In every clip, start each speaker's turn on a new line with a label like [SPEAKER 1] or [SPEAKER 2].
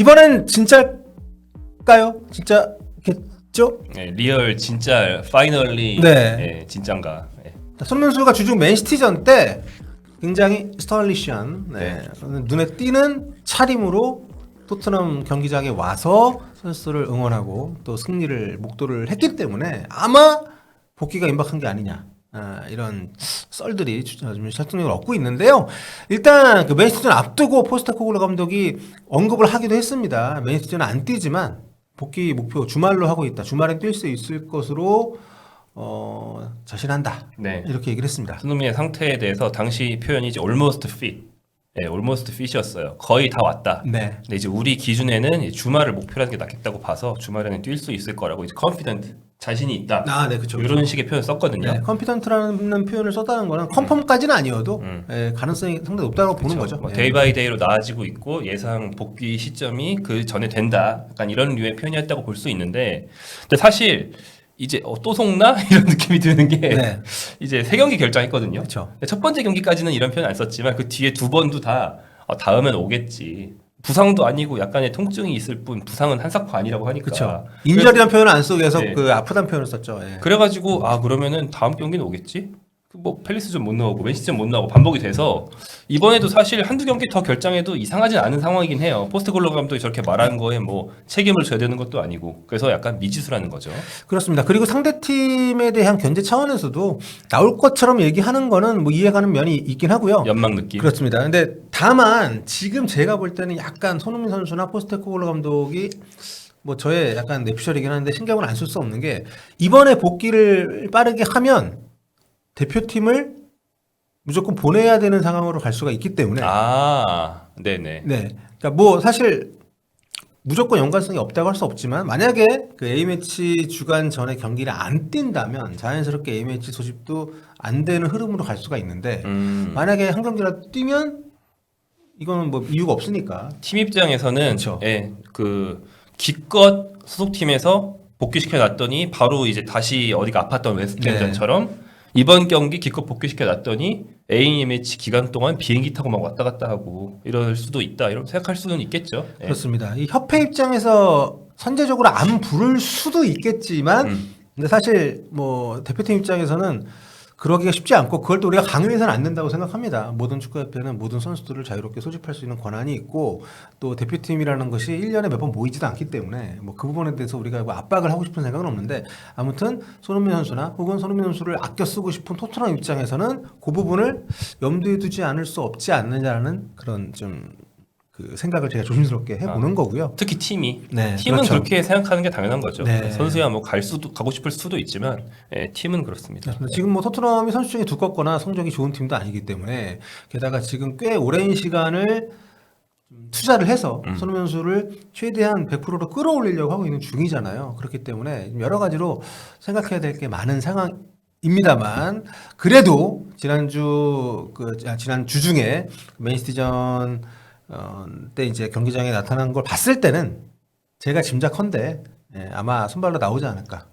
[SPEAKER 1] 이번엔 진짜일까요? 진짜겠죠?
[SPEAKER 2] 네, 리얼 진짜 파이널리
[SPEAKER 1] 네.
[SPEAKER 2] 네, 진짠가. 네.
[SPEAKER 1] 손흥민수가 주중 맨시티전 때 굉장히 스타일리시한 눈에 띄는 차림으로 토트넘 경기장에 와서 선수를 응원하고 또 승리를 목도를 했기 때문에 아마 복귀가 임박한 게 아니냐. 이런 썰들이 좀 설득력을 얻고 있는데요. 일단 그 맨시티전 앞두고 포스테코글루 감독이 언급을 하기도 했습니다. 맨시티전은 안 뛰지만 복귀 목표 주말로 하고 있다. 주말엔 뛸 수 있을 것으로 자신한다.
[SPEAKER 2] 네.
[SPEAKER 1] 이렇게 얘기를 했습니다.
[SPEAKER 2] 손흥민의 상태에 대해서 당시 표현이 이제 almost fit. 네, almost fit이었어요. 거의 다 왔다.
[SPEAKER 1] 네.
[SPEAKER 2] 근데 이제 우리 기준에는 이제 주말을 목표로 하는 게 낫겠다고 봐서 주말에는 뛸 수 있을 거라고 이제 confident 자신이 있다.
[SPEAKER 1] 네, 그렇죠.
[SPEAKER 2] 이런 식의 표현을 썼거든요.
[SPEAKER 1] 네, 컨피던트라는 표현을 썼다는 거는 컨펌까지는 아니어도 가능성이 상당히 높다고 보는 거죠.
[SPEAKER 2] 뭐
[SPEAKER 1] 네.
[SPEAKER 2] 데이 바이 데이로 나아지고 있고 예상 복귀 시점이 그 전에 된다. 약간 이런 류의 표현이었다고 볼 수 있는데, 근데 사실 이제 또 속나 이런 느낌이 드는 게
[SPEAKER 1] 네.
[SPEAKER 2] 이제 세 경기 결장했거든요.
[SPEAKER 1] 그렇죠.
[SPEAKER 2] 첫 번째 경기까지는 이런 표현 안 썼지만 그 뒤에 두 번도 다 다음엔 오겠지. 부상도 아니고 약간의 통증이 있을 뿐 부상은 한사코 아니라고 하니까.
[SPEAKER 1] 그렇죠. 인절이라는 표현을 안 쓰고 계속
[SPEAKER 2] 네.
[SPEAKER 1] 그 아프다는 표현을 썼죠. 예.
[SPEAKER 2] 그래가지고 그러면은 다음 경기는 오겠지? 뭐 팰리스전 못 나오고 맨시티전 못 나오고 반복이 돼서 이번에도 사실 한두 경기 더 결장해도 이상하진 않은 상황이긴 해요. 포스테코글루 감독이 저렇게 말한 거에 뭐 책임을 져야 되는 것도 아니고 그래서 약간 미지수라는 거죠.
[SPEAKER 1] 그렇습니다. 그리고 상대팀에 대한 견제 차원에서도 나올 것처럼 얘기하는 거는 뭐 이해가는 면이 있긴 하고요.
[SPEAKER 2] 연막 느낌.
[SPEAKER 1] 그렇습니다. 근데 다만 지금 제가 볼 때는 약간 손흥민 선수나 포스테코글루 감독이 뭐 저의 약간 내피셜이긴 한데 신경을 안 쓸 수 없는 게 이번에 복귀를 빠르게 하면 대표팀을 무조건 보내야 되는 상황으로 갈 수가 있기 때문에
[SPEAKER 2] 네네.
[SPEAKER 1] 네. 그러니까 뭐 사실 무조건 연관성이 없다고 할 수 없지만 만약에 그 A매치 주간 전에 경기를 안 뛴다면 자연스럽게 A매치 소집도 안 되는 흐름으로 갈 수가 있는데 만약에 한 경기라도 뛰면 이거는 뭐 이유가 없으니까
[SPEAKER 2] 팀 입장에서는
[SPEAKER 1] 그렇죠.
[SPEAKER 2] 그 기껏 소속팀에서 복귀시켜 놨더니 바로 이제 다시 어디가 아팠던 웨스트햄전처럼 이번 경기 기껏 복귀시켜 놨더니 A매치 기간 동안 비행기 타고 막 왔다 갔다 하고 이럴 수도 있다 이런 생각할 수는 있겠죠. 예.
[SPEAKER 1] 그렇습니다. 이 협회 입장에서 선제적으로 안 부를 수도 있겠지만 근데 사실 뭐 대표팀 입장에서는 그러기가 쉽지 않고 그걸 또 우리가 강요해서는 안 된다고 생각합니다. 모든 축구협회는 모든 선수들을 자유롭게 소집할 수 있는 권한이 있고 또 대표팀이라는 것이 1년에 몇 번 모이지도 않기 때문에 뭐 그 부분에 대해서 우리가 뭐 압박을 하고 싶은 생각은 없는데 아무튼 손흥민 선수나 혹은 손흥민 선수를 아껴 쓰고 싶은 토트넘 입장에서는 그 부분을 염두에 두지 않을 수 없지 않느냐라는 그런 좀 그 생각을 제가 조심스럽게 해보는 거고요.
[SPEAKER 2] 특히 팀이
[SPEAKER 1] 네,
[SPEAKER 2] 팀은
[SPEAKER 1] 그렇죠.
[SPEAKER 2] 그렇게 생각하는 게 당연한 거죠.
[SPEAKER 1] 네.
[SPEAKER 2] 선수야 뭐 가고 싶을 수도 있지만 팀은 그렇습니다.
[SPEAKER 1] 지금 뭐 토트넘이 선수 중에 두껍거나 성적이 좋은 팀도 아니기 때문에 게다가 지금 꽤 오랜 시간을 투자를 해서 손흥민 선수를 최대한 100%로 끌어올리려고 하고 있는 중이잖아요. 그렇기 때문에 여러 가지로 생각해야 될 게 많은 상황입니다만 그래도 지난 주 중에 맨시티전 때 이제 경기장에 나타난 걸 봤을 때는 제가 짐작컨대 아마 선발로 나오지 않을까.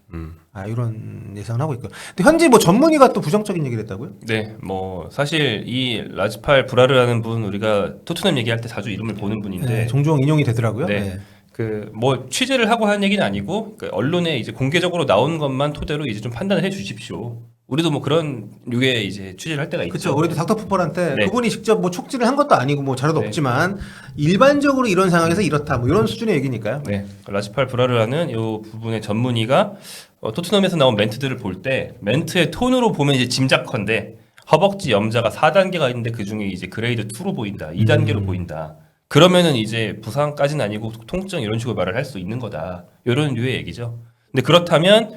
[SPEAKER 1] 이런 예상을 하고 있고요. 근데 현재 뭐 전문의가 또 부정적인 얘기를 했다고요?
[SPEAKER 2] 네, 뭐 사실 이 라즈팔 브라르라는 분 우리가 토트넘 얘기할 때 자주 이름을 보는 분인데
[SPEAKER 1] 네, 종종 인용이 되더라고요.
[SPEAKER 2] 네. 그 뭐 취재를 하고 하는 얘기는 아니고 그 언론에 이제 공개적으로 나온 것만 토대로 이제 좀 판단을 해 주십시오. 우리도 뭐 그런 류의 이제 취재를 할 때가 있죠.
[SPEAKER 1] 그렇죠. 우리도 닥터 풋볼한테
[SPEAKER 2] 네.
[SPEAKER 1] 그분이 직접 뭐 촉지를 한 것도 아니고 뭐 자료도
[SPEAKER 2] 네.
[SPEAKER 1] 없지만 일반적으로 이런 상황에서 이렇다 뭐 이런 수준의 얘기니까요.
[SPEAKER 2] 네, 라즈팔 브라르라는 이 부분의 전문의가 토트넘에서 나온 멘트들을 볼 때 멘트의 톤으로 보면 이제 짐작컨대 허벅지 염자가 4단계가 있는데 그 중에 이제 그레이드 2로 보인다, 2단계로 보인다. 그러면은 이제 부상까지는 아니고 통증 이런 식으로 말을 할 수 있는 거다. 이런 류의 얘기죠. 근데 그렇다면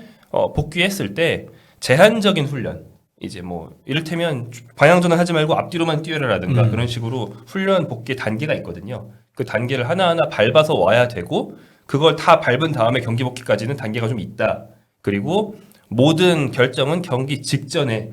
[SPEAKER 2] 복귀했을 때 제한적인 훈련, 이제 뭐 이를테면 방향전환 하지 말고 앞뒤로만 뛰어라라든가 그런 식으로 훈련 복귀 단계가 있거든요. 그 단계를 하나하나 밟아서 와야 되고 그걸 다 밟은 다음에 경기 복귀까지는 단계가 좀 있다. 그리고 모든 결정은 경기 직전에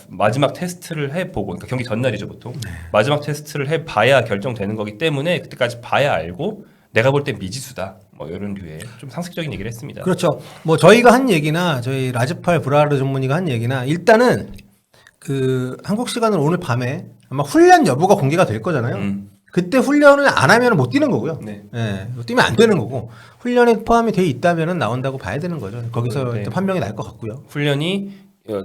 [SPEAKER 2] 마지막 테스트를 해보고, 그러니까 경기 전날이죠 보통. 마지막 테스트를 해봐야 결정되는 거기 때문에 그때까지 봐야 알고 내가 볼 땐 미지수다. 뭐 이런 류의 좀 상식적인 얘기를 했습니다.
[SPEAKER 1] 그렇죠. 뭐 저희가 한 얘기나 저희 라즈팔 브라르 전문의가 한 얘기나 일단은 그 한국 시간으로 오늘 밤에 아마 훈련 여부가 공개가 될 거잖아요. 그때 훈련을 안 하면 못 뛰는 거고요.
[SPEAKER 2] 네.
[SPEAKER 1] 예, 뛰면 안 되는 거고 훈련에 포함이 돼 있다면 나온다고 봐야 되는 거죠. 거기서
[SPEAKER 2] 네.
[SPEAKER 1] 일단 판명이 날 것 같고요.
[SPEAKER 2] 훈련이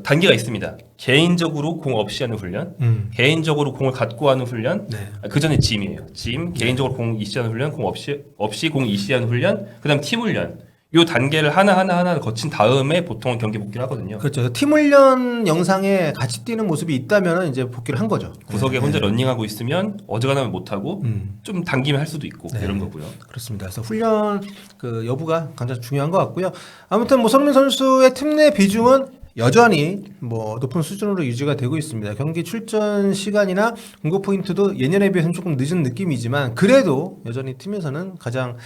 [SPEAKER 2] 단계가 있습니다. 개인적으로 공 없이 하는 훈련, 개인적으로 공을 갖고 하는 훈련,
[SPEAKER 1] 네.
[SPEAKER 2] 그 전에 짐이에요. 짐, 개인적으로 공 이시 하는 훈련, 공 없이 공 이시 하는 훈련, 그다음 팀 훈련. 요 단계를 하나 거친 다음에 보통은 경기 복귀를 하거든요.
[SPEAKER 1] 그렇죠. 팀 훈련 영상에 같이 뛰는 모습이 있다면 이제 복귀를 한 거죠.
[SPEAKER 2] 구석에 혼자 러닝하고 있으면 어지간하면 못 하고
[SPEAKER 1] 음.
[SPEAKER 2] 좀 당기면 할 수도 있고
[SPEAKER 1] 네.
[SPEAKER 2] 이런 거고요.
[SPEAKER 1] 그렇습니다. 그래서 훈련 그 여부가 가장 중요한 것 같고요. 아무튼 뭐 손흥민 선수의 팀 내 비중은 여전히 뭐 높은 수준으로 유지가 되고 있습니다. 경기 출전 시간이나 공격 포인트도 예년에 비해서는 조금 늦은 느낌이지만 그래도 여전히 팀에서는 가장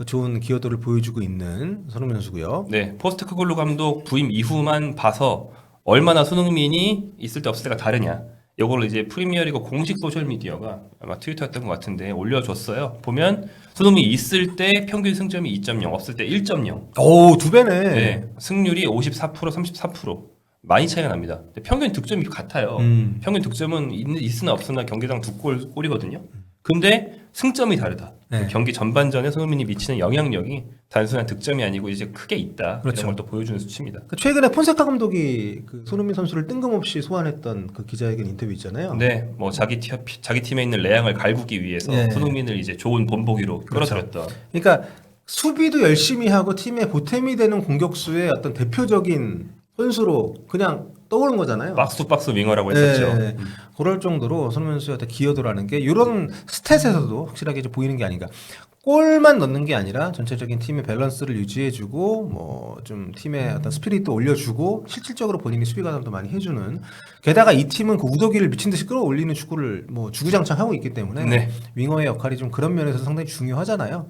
[SPEAKER 1] 좋은 기여도를 보여주고 있는 손흥민 선수고요.
[SPEAKER 2] 네, 포스트코글루 감독 부임 이후만 봐서 얼마나 손흥민이 있을 때 없을 때가 다르냐. 이걸 이제 프리미어리그 공식 소셜 미디어가 아마 트위터였던 것 같은데 올려줬어요. 보면 손흥민이 있을 때 평균 승점이 2.0, 없을 때 1.0.
[SPEAKER 1] 오, 두 배네.
[SPEAKER 2] 네, 승률이 54%, 34%. 많이 차이가 납니다. 근데 평균 득점이 같아요. 평균 득점은 있으나 없으나 경기당 2골이거든요. 근데 승점이 다르다.
[SPEAKER 1] 네.
[SPEAKER 2] 경기 전반전에 손흥민이 미치는 영향력이 단순한 득점이 아니고 이제 크게 있다.
[SPEAKER 1] 그렇죠.
[SPEAKER 2] 이런 걸 또 보여주는 수치입니다.
[SPEAKER 1] 그 최근에 폰세카 감독이 그 손흥민 선수를 뜬금없이 소환했던 그 기자회견 인터뷰 있잖아요.
[SPEAKER 2] 네, 뭐 자기 팀에 있는 레앙을 갈구기 위해서
[SPEAKER 1] 네.
[SPEAKER 2] 손흥민을 이제 좋은 본보기로
[SPEAKER 1] 그렇죠.
[SPEAKER 2] 끌어들였던.
[SPEAKER 1] 그러니까 수비도 열심히 하고 팀의 보탬이 되는 공격수의 어떤 대표적인 선수로 그냥 떠오른 거잖아요.
[SPEAKER 2] 박스 투 박스 윙어라고 했었죠.
[SPEAKER 1] 네, 그럴 정도로 손흥민 선수의 어떤 기여도라는 게 이런 스탯에서도 확실하게 좀 보이는 게 아닌가. 골만 넣는 게 아니라 전체적인 팀의 밸런스를 유지해주고 뭐 좀 팀의 어떤 스피릿도 올려주고 실질적으로 본인이 수비 가담도 많이 해주는. 게다가 이 팀은 그 우도기를 미친 듯이 끌어올리는 축구를 뭐 주구장창 하고 있기 때문에
[SPEAKER 2] 네.
[SPEAKER 1] 윙어의 역할이 좀 그런 면에서 상당히 중요하잖아요.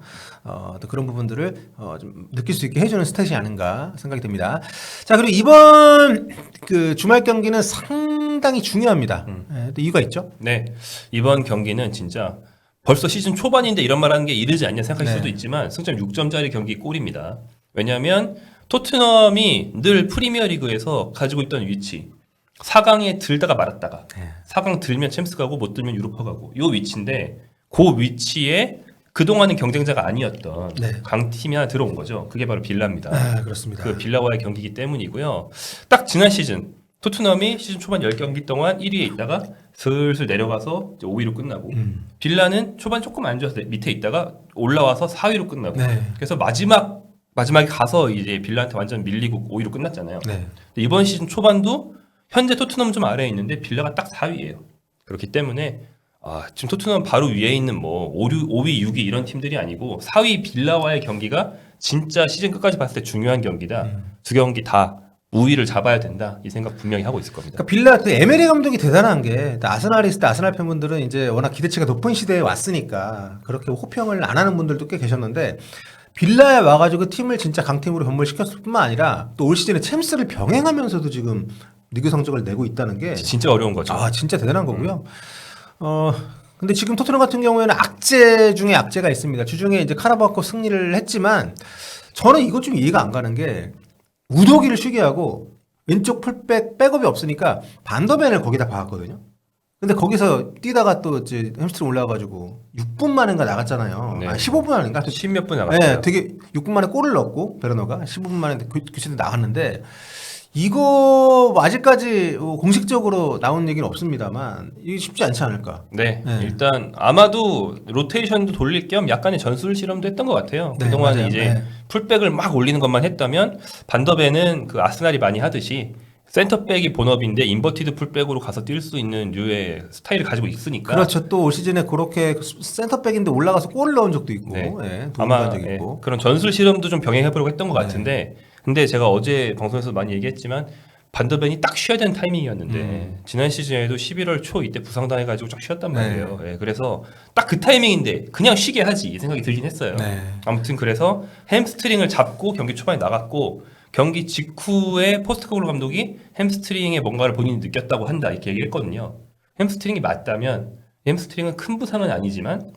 [SPEAKER 1] 또 그런 부분들을 좀 느낄 수 있게 해주는 스탯이 아닌가 생각이 듭니다. 자, 그리고 이번 그 주말 경기는 상당히 중요합니다. 네, 또 이유가 있죠.
[SPEAKER 2] 네, 이번 경기는 진짜 벌써 시즌 초반인데 이런 말하는 게 이르지 않냐 생각할
[SPEAKER 1] 네.
[SPEAKER 2] 수도 있지만 승점 6점짜리 경기 꼴입니다. 왜냐하면 토트넘이 늘 프리미어리그에서 가지고 있던 위치 4강에 들다가 말았다가
[SPEAKER 1] 네.
[SPEAKER 2] 4강 들면 챔스 가고 못 들면 유로파 가고 요 위치인데 그 위치에 그동안은 경쟁자가 아니었던
[SPEAKER 1] 네.
[SPEAKER 2] 강팀이 하나 들어온 거죠. 그게 바로 빌라입니다.
[SPEAKER 1] 아, 그렇습니다.
[SPEAKER 2] 그 빌라와의 경기이기 때문이고요. 딱 지난 시즌 토트넘이 시즌 초반 10경기 동안 1위에 있다가 슬슬 내려가서 이제 5위로 끝나고 빌라는 초반 조금 안 좋아서 밑에 있다가 올라와서 4위로 끝나고
[SPEAKER 1] 네.
[SPEAKER 2] 그래서 마지막에 가서 이제 빌라한테 완전 밀리고 5위로 끝났잖아요.
[SPEAKER 1] 네.
[SPEAKER 2] 근데 이번 시즌 초반도 현재 토트넘 좀 아래에 있는데 빌라가 딱 4위예요. 그렇기 때문에 지금 토트넘 바로 위에 있는 뭐 5위, 6위 이런 팀들이 아니고 4위 빌라와의 경기가 진짜 시즌 끝까지 봤을 때 중요한 경기다. 두 경기 다 우위를 잡아야 된다. 이 생각 분명히 하고 있을 겁니다.
[SPEAKER 1] 그러니까 빌라 그 에메리 감독이 대단한 게 아스날이 있을 때 아스날 팬분들은 이제 워낙 기대치가 높은 시대에 왔으니까 그렇게 호평을 안 하는 분들도 꽤 계셨는데 빌라에 와가지고 팀을 진짜 강팀으로 변모시켰을 뿐만 아니라 또 올 시즌에 챔스를 병행하면서도 지금 리그 성적을 내고 있다는 게
[SPEAKER 2] 진짜 어려운 거죠.
[SPEAKER 1] 진짜 대단한 거고요. 근데 지금 토트넘 같은 경우에는 악재 중에 악재가 있습니다. 주중에 이제 카라바오컵 승리를 했지만 저는 이거 좀 이해가 안 가는 게 우도기를 쉬게 하고 왼쪽 풀백 백업이 없으니까 반더벤을 거기다 박았거든요. 근데 거기서 뛰다가 또 이제 햄스트링 올라와가지고 6분 만인가 나갔잖아요.
[SPEAKER 2] 네.
[SPEAKER 1] 15분 만인가?
[SPEAKER 2] 10몇 분 나갔어요.
[SPEAKER 1] 네, 되게 6분 만에 골을 넣었고 베르너가 15분 만에 교체돼 나갔는데 이거 아직까지 공식적으로 나온 얘기는 없습니다만 이게 쉽지 않지 않을까?
[SPEAKER 2] 네,
[SPEAKER 1] 네.
[SPEAKER 2] 일단 아마도 로테이션도 돌릴 겸 약간의 전술 실험도 했던 것 같아요.
[SPEAKER 1] 네,
[SPEAKER 2] 그동안
[SPEAKER 1] 맞아요.
[SPEAKER 2] 이제
[SPEAKER 1] 네.
[SPEAKER 2] 풀백을 막 올리는 것만 했다면 반더벤은 그 아스날이 많이 하듯이 센터백이 본업인데 인버티드 풀백으로 가서 뛸 수 있는 류의 스타일을 가지고 있으니까
[SPEAKER 1] 그렇죠. 또 올 시즌에 그렇게 센터백인데 올라가서 골을 넣은 적도 있고,
[SPEAKER 2] 네.
[SPEAKER 1] 예, 도움이
[SPEAKER 2] 아마
[SPEAKER 1] 된 적이 있고.
[SPEAKER 2] 그런 전술 실험도 좀 병행해보려고 했던 것
[SPEAKER 1] 네.
[SPEAKER 2] 같은데 근데 제가 어제 방송에서 많이 얘기했지만 반더벤이 딱 쉬어야 되는 타이밍이었는데 지난 시즌에도 11월 초 이때 부상당해가지고 쫙 쉬었단 말이에요. 예, 그래서 딱 그 타이밍인데 그냥 쉬게 하지 이 생각이 들긴 했어요.
[SPEAKER 1] 네.
[SPEAKER 2] 아무튼 그래서 햄스트링을 잡고 경기 초반에 나갔고 경기 직후에 포스트코글루 감독이 햄스트링에 뭔가를 본인이 느꼈다고 한다 이렇게 얘기했거든요. 햄스트링이 맞다면 햄스트링은 큰 부상은 아니지만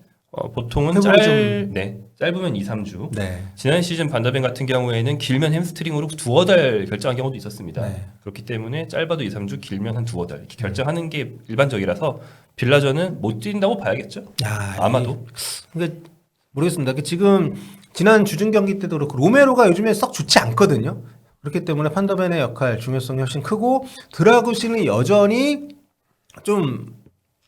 [SPEAKER 2] 보통은
[SPEAKER 1] 회복이
[SPEAKER 2] 짧으면 2, 3주.
[SPEAKER 1] 네.
[SPEAKER 2] 지난 시즌 반더벤 같은 경우에는 길면 햄스트링으로 두어 달 결정한 경우도 있었습니다.
[SPEAKER 1] 네.
[SPEAKER 2] 그렇기 때문에 짧아도 2, 3주, 길면 한 두어 달 이렇게 결정하는 게 일반적이라서 빌라전은 못 뛴다고 봐야겠죠.
[SPEAKER 1] 야,
[SPEAKER 2] 아마도.
[SPEAKER 1] 그러니까 모르겠습니다. 지금 지난 주중 경기 때도 그렇고 로메로가 요즘에 썩 좋지 않거든요. 그렇기 때문에 판더벤의 역할 중요성이 훨씬 크고 드라구신이 여전히 좀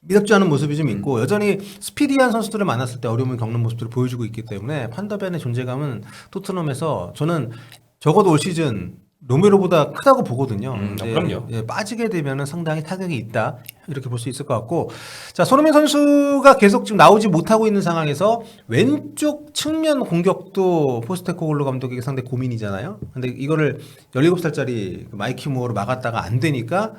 [SPEAKER 1] 미덥지 않은 모습이 좀 있고 여전히 스피디한 선수들을 만났을 때 어려움을 겪는 모습들을 보여주고 있기 때문에 판더벤의 존재감은 토트넘에서 저는 적어도 올 시즌 로메로보다 크다고 보거든요. 근데
[SPEAKER 2] 그럼요.
[SPEAKER 1] 빠지게 되면은 상당히 타격이 있다 이렇게 볼 수 있을 것 같고 자 손흥민 선수가 계속 지금 나오지 못하고 있는 상황에서 왼쪽 측면 공격도 포스테코글루 감독에게 상당히 고민이잖아요. 근데 이거를 17살짜리 마이키 무어로 막았다가 안 되니까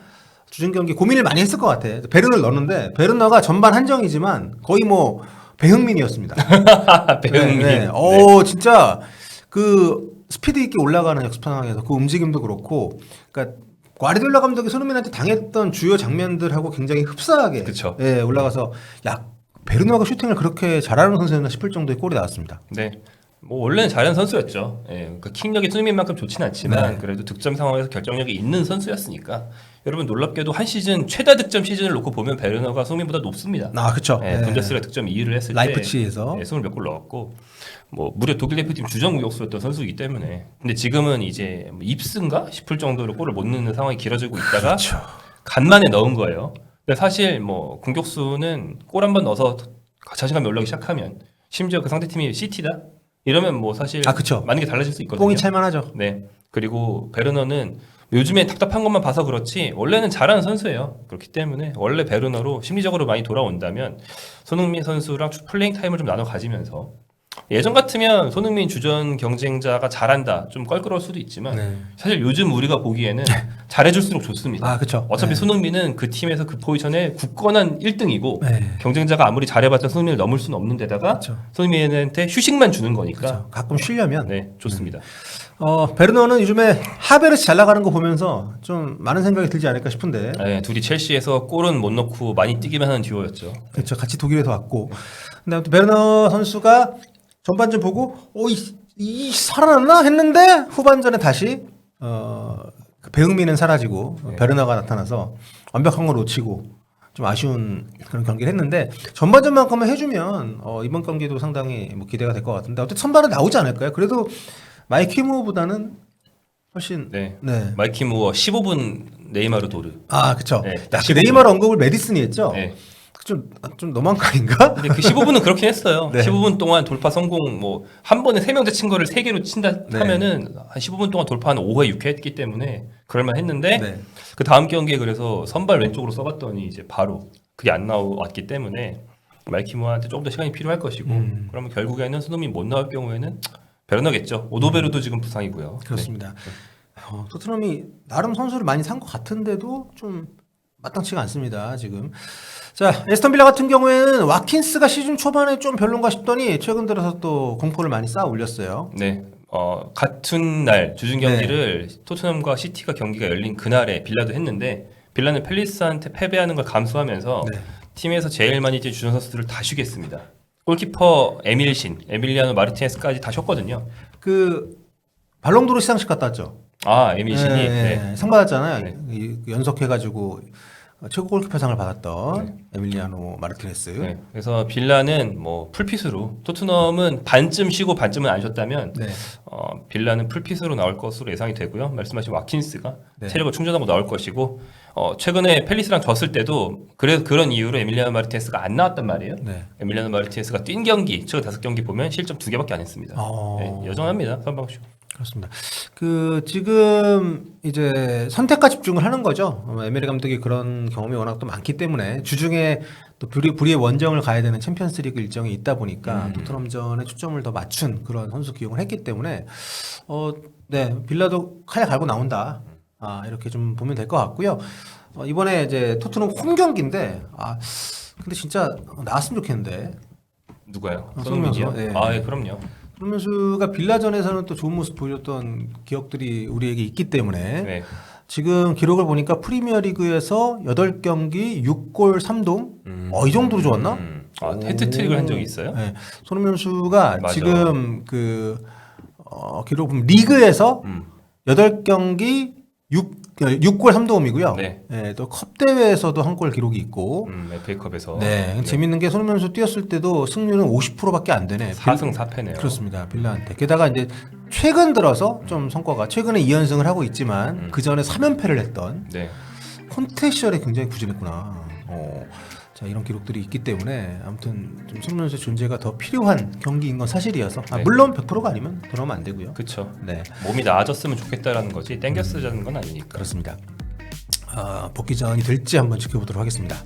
[SPEAKER 1] 주중 경기 고민을 많이 했을 것 같아. 베르너를 넣었는데 베르너가 전반 한정이지만 거의 뭐 배흥민이었습니다.
[SPEAKER 2] 배흥민.
[SPEAKER 1] 네. 진짜 그 스피드 있게 올라가는 역습 상황에서 그 움직임도 그렇고, 그러니까 과르디올라 감독이 손흥민한테 당했던 주요 장면들하고 굉장히 흡사하게
[SPEAKER 2] 그쵸.
[SPEAKER 1] 예, 올라가서 야 베르너가 슈팅을 그렇게 잘하는 선수였나 싶을 정도의 골이 나왔습니다.
[SPEAKER 2] 네. 뭐 원래는 잘하는 선수였죠. 예, 그러니까 킥력이 손흥민만큼 좋지는 않지만
[SPEAKER 1] 네.
[SPEAKER 2] 그래도 득점 상황에서 결정력이 있는 선수였으니까 여러분 놀랍게도 한 시즌 최다 득점 시즌을 놓고 보면 베르너가 손흥민보다 높습니다.
[SPEAKER 1] 아 그렇죠.
[SPEAKER 2] 예, 분데스리가 득점 2위를 했을 때
[SPEAKER 1] 라이프치히에서
[SPEAKER 2] 20 몇 골 넣었고 뭐 무려 독일 대표팀 주전 공격수였던 선수이기 때문에 근데 지금은 이제 뭐 입스인가 싶을 정도로 골을 못 넣는 상황이 길어지고 있다가
[SPEAKER 1] 그렇죠.
[SPEAKER 2] 간만에 넣은 거예요. 근데 사실 뭐 공격수는 골 한 번 넣어서 자신감이 올라오기 시작하면 심지어 그 상대팀이 시티다 이러면 뭐 사실
[SPEAKER 1] 그쵸.
[SPEAKER 2] 많은 게 달라질 수 있거든요.
[SPEAKER 1] 뽕이 찰만하죠.
[SPEAKER 2] 네. 그리고 베르너는 요즘에 답답한 것만 봐서 그렇지 원래는 잘하는 선수예요. 그렇기 때문에 원래 베르너로 심리적으로 많이 돌아온다면 손흥민 선수랑 플레잉 타임을 좀 나눠 가지면서 예전 같으면 손흥민 주전 경쟁자가 잘한다 좀 껄끄러울 수도 있지만
[SPEAKER 1] 네.
[SPEAKER 2] 사실 요즘 우리가 보기에는 잘해줄수록 좋습니다.
[SPEAKER 1] 아 그렇죠.
[SPEAKER 2] 어차피
[SPEAKER 1] 네.
[SPEAKER 2] 손흥민은 그 팀에서 그 포지션에 굳건한 1등이고
[SPEAKER 1] 네.
[SPEAKER 2] 경쟁자가 아무리 잘해봤자 손흥민을 넘을 수는 없는 데다가
[SPEAKER 1] 그렇죠.
[SPEAKER 2] 손흥민한테 휴식만 주는 거니까
[SPEAKER 1] 그렇죠. 가끔 쉬려면
[SPEAKER 2] 네 좋습니다.
[SPEAKER 1] 베르너는 요즘에 하베르스 잘 나가는 거 보면서 좀 많은 생각이 들지 않을까 싶은데
[SPEAKER 2] 네, 둘이 첼시에서 골은 못 넣고 많이 뛰기만 하는 듀오였죠.
[SPEAKER 1] 그렇죠. 같이 독일에서 왔고 근데 아무튼 베르너 선수가 전반전 보고 이 살아났나 했는데 후반전에 다시 그 배흥민은 사라지고 베르너가 나타나서 완벽한 걸 놓치고 좀 아쉬운 그런 경기를 했는데 전반전만큼만 해주면 이번 경기도 상당히 뭐 기대가 될 것 같은데 어쨌든 선발은 나오지 않을까요? 그래도 마이키 무어보다는 훨씬
[SPEAKER 2] 네.
[SPEAKER 1] 네.
[SPEAKER 2] 마이키 무어 15분 네이마르 도르.
[SPEAKER 1] 아 그쵸.
[SPEAKER 2] 네,
[SPEAKER 1] 야, 그 네이마르 언급을 메디슨이 했죠.
[SPEAKER 2] 네.
[SPEAKER 1] 좀 너무한 거 아닌가?
[SPEAKER 2] 근데 그 15분은 그렇긴 했어요.
[SPEAKER 1] 네.
[SPEAKER 2] 15분 동안 돌파 성공 뭐 한 번에 3명째 친 거를 3개로 친다
[SPEAKER 1] 네.
[SPEAKER 2] 하면은 한 15분 동안 돌파한 5회 6회 했기 때문에 그럴만 했는데
[SPEAKER 1] 네.
[SPEAKER 2] 그 다음 경기에 그래서 선발 왼쪽으로 써봤더니 이제 바로 그게 안 나왔기 때문에 마이키 무어한테 조금 더 시간이 필요할 것이고 그러면 결국에는 손흥민 못 나올 경우에는 베르너겠죠. 오도베르도 지금 부상이고요.
[SPEAKER 1] 그렇습니다. 토트넘이 나름 선수를 많이 산 것 같은데도 좀 마땅치가 않습니다. 지금. 자, 에스턴 빌라 같은 경우에는 와킨스가 시즌 초반에 좀 별론가 싶더니 최근 들어서 또 공포를 많이 쌓아 올렸어요.
[SPEAKER 2] 네. 같은 날 주중 경기를 토트넘과 시티가 경기가 열린 그날에 빌라도 했는데 빌라는 팰리스한테 패배하는 걸 감수하면서
[SPEAKER 1] 네.
[SPEAKER 2] 팀에서 제일 많이 뛴 주전 선수들을 다 쉬겠습니다. 골키퍼 에밀리아노 마르티네스까지 다 쉬었거든요.
[SPEAKER 1] 그 발롱도르 시상식 갔다 왔죠.
[SPEAKER 2] 아, 에밀신이 네.
[SPEAKER 1] 상 받았잖아요.
[SPEAKER 2] 네.
[SPEAKER 1] 연속해가지고 최고 골키퍼상을 받았던 에밀리아노 마르티네스.
[SPEAKER 2] 네. 그래서 빌라는 뭐 풀핏으로 토트넘은 반쯤 쉬고 반쯤은 안 쉬었다면
[SPEAKER 1] 네.
[SPEAKER 2] 빌라는 풀핏으로 나올 것으로 예상이 되고요. 말씀하신 와킨스가
[SPEAKER 1] 네.
[SPEAKER 2] 체력을 충전하고 나올 것이고 최근에 펠리스랑 졌을 때도 그런 이유로 에밀리아노 마르티네스가 안 나왔단 말이에요.
[SPEAKER 1] 네.
[SPEAKER 2] 에밀리아노 마르티네스가 뛴 경기 최근 5경기 보면 실점 2개밖에 안 했습니다. 네, 여전합니다. 선방쇼.
[SPEAKER 1] 그렇습니다. 지금 이제 선택과 집중을 하는 거죠. 에메리 감독이 그런 경험이 워낙 또 많기 때문에 주중에 또 불의의 원정을 가야 되는 챔피언스리그 일정이 있다 보니까 토트넘전에 초점을 더 맞춘 그런 선수 기용을 했기 때문에 네 빌라도 칼 갈고 나온다. 이렇게 좀 보면 될 것 같고요. 이번에 이제 토트넘 홈 경기인데 근데 진짜 나왔으면 좋겠는데.
[SPEAKER 2] 누가요?
[SPEAKER 1] 손흥민이요?
[SPEAKER 2] 손흥민이요?
[SPEAKER 1] 네.
[SPEAKER 2] 예, 그럼요.
[SPEAKER 1] 손흥민 선수가 빌라전에서는 또 좋은 모습 보여줬던 기억들이 우리에게 있기 때문에
[SPEAKER 2] 네.
[SPEAKER 1] 지금 기록을 보니까 프리미어리그에서 8경기 6골 3동 이 정도로 좋았나?
[SPEAKER 2] 헤트트릭을 한 적이 있어요?
[SPEAKER 1] 네. 손흥민 선수가
[SPEAKER 2] 맞아.
[SPEAKER 1] 지금 기록 보면 리그에서
[SPEAKER 2] 음.
[SPEAKER 1] 8경기 6골 3도움이고요.
[SPEAKER 2] 네.
[SPEAKER 1] 네, 또 컵 대회에서도 한 골 기록이 있고.
[SPEAKER 2] FA컵에서
[SPEAKER 1] 네, 재밌는 게 손흥민 선수 뛰었을 때도 승률은 50%밖에 안 되네.
[SPEAKER 2] 4승 4패네요.
[SPEAKER 1] 그렇습니다. 빌라한테. 게다가 이제 최근 들어서 좀 성과가 최근에 2연승을 하고 있지만 그 전에 3연패를 했던
[SPEAKER 2] 네.
[SPEAKER 1] 콘테 시절에 굉장히 부진했구나. 자, 이런 기록들이 있기 때문에 아무튼 좀 손흥민 선수의 존재가 더 필요한 경기인 건 사실이어서
[SPEAKER 2] 네.
[SPEAKER 1] 물론 100%가 아니면 들어오면 안 되고요.
[SPEAKER 2] 그렇죠.
[SPEAKER 1] 네,
[SPEAKER 2] 몸이 나아졌으면 좋겠다라는 거지 땡겨 쓰자는 건 아니니까.
[SPEAKER 1] 그렇습니다. 복귀전이 될지 한번 지켜보도록 하겠습니다.